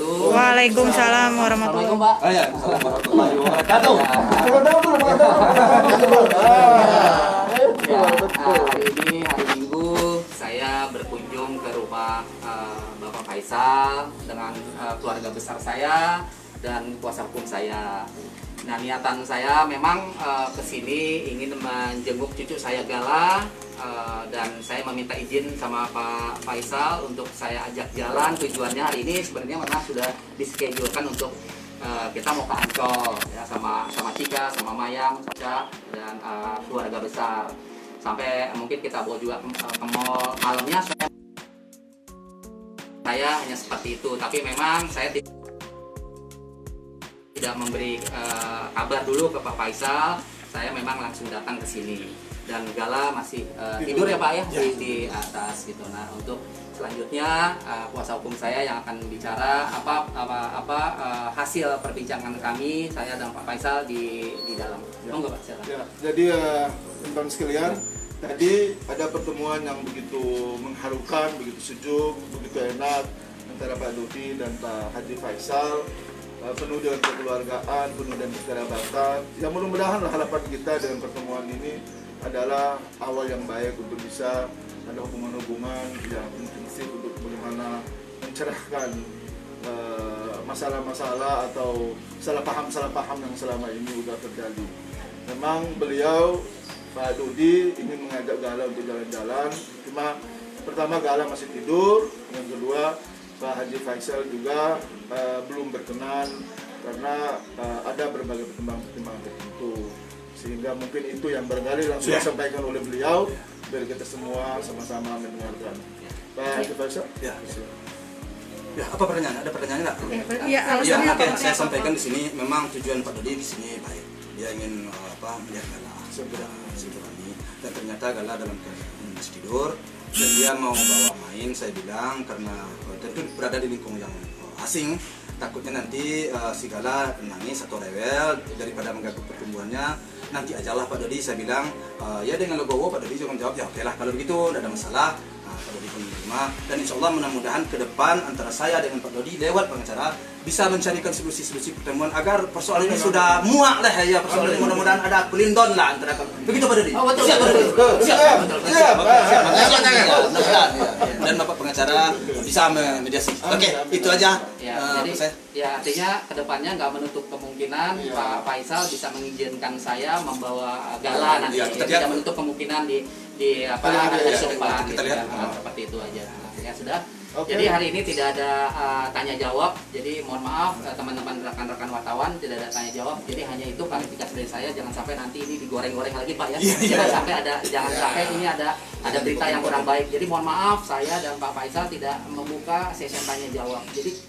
wabarakatuh. Waalaikumsalam warahmatullahi wabarakatuh. Oh ya, Assalamualaikum warahmatullahi wabarakatuh. Hari ini hari Minggu saya berkunjung ke rumah Bapak Faisal dengan keluarga besar saya dan kuasa hukum saya. Nah, niatan saya memang kesini ingin menjenguk cucu saya Gala, dan saya meminta izin sama Pak Faisal untuk saya ajak jalan. Tujuannya hari ini sebenarnya memang sudah dischedulkan untuk kita mau ke Ancol ya, sama Cika, sama Mayang, Caca, dan keluarga besar. Sampai mungkin kita bawa juga ke mall malamnya. Saya hanya seperti itu, tapi memang saya tidak memberi kabar dulu ke Pak Faisal. Saya memang langsung datang ke sini dan Gala masih tidur ya Pak ya, di atas gitu. Nah, untuk selanjutnya kuasa hukum saya yang akan bicara apa hasil perbincangan kami saya dan Pak Faisal di dalam. Monggo Pak, silakan. Ya, jadi teman-teman sekalian, tadi ada pertemuan yang begitu mengharukan, begitu sejuk, begitu enak antara Pak Dodi dan Pak Haji Faisal. Penuh dengan kekeluargaan, penuh dengan kekerabatan. Ya mudah-mudahan harapan kita dengan pertemuan ini adalah awal yang baik untuk bisa ada hubungan-hubungan yang intensif untuk bagaimana mencerahkan masalah-masalah atau salah paham yang selama ini sudah terjadi. Memang beliau, Pak Dodi, ingin mengajak Gala untuk jalan-jalan. Cuma pertama Gala masih tidur, yang kedua Pak Haji Faisal juga belum berkenan karena ada berbagai pertimbangan tertentu, sehingga mungkin itu yang barangkali langsung disampaikan oleh beliau biar kita semua sama-sama mendengarkan. Pak Haji Faisal? Ya, ya, apa pertanyaan? Ada pertanyaan nggak? Ya, Ya, alasannya oke. apa? Saya sampaikan di sini memang tujuan Pak Dodi di sini baik. Dia ingin melihat Gala segera silaturahmi, dan ternyata Gala dalam keadaan masih tidur dan dia mau bawa main. Saya bilang karena tentu berada di lingkungan yang asing, takutnya nanti si Gala nangis atau rewel daripada mengganggu pertumbuhannya. Nanti ajalah Pak Dodi. Saya bilang ya dengan legowo. Pak Dodi juga menjawab ya oke lah kalau begitu, tidak ada masalah. Pak Dodi pun menerima, dan insya Allah mudah-mudahan ke depan antara saya dengan Pak Dodi lewat pengacara bisa mencarikan solusi-solusi pertemuan agar persoalan ini sudah muak lah ya, persoalan ini mudah-mudahan ada pelindon lah antara begitu Pak Dodi. Oh, betul. Siap Pak Dodi. Siap. Mudah-mudahan dan Bapak pengacara bisa memediasi. Oke, itu aja. Ya, jadi ya artinya kedepannya nggak menutup kemungkinan Pak Faisal bisa mengizinkan saya membawa Gala nanti. Ya, Ya, tidak menutup kemungkinan di ada sopan kita gitu lihat. ya. Seperti itu aja. Ya sudah. Oke. Jadi hari ini tidak ada tanya jawab. Jadi mohon maaf teman-teman rekan-rekan wartawan, tidak ada tanya jawab. Jadi hanya itu klarifikasi dari saya. Jangan sampai nanti ini digoreng-goreng lagi Pak ya. Jangan sampai ini ada berita yang kurang baik. Jadi mohon maaf saya dan Pak Faisal tidak membuka sesi tanya jawab. Jadi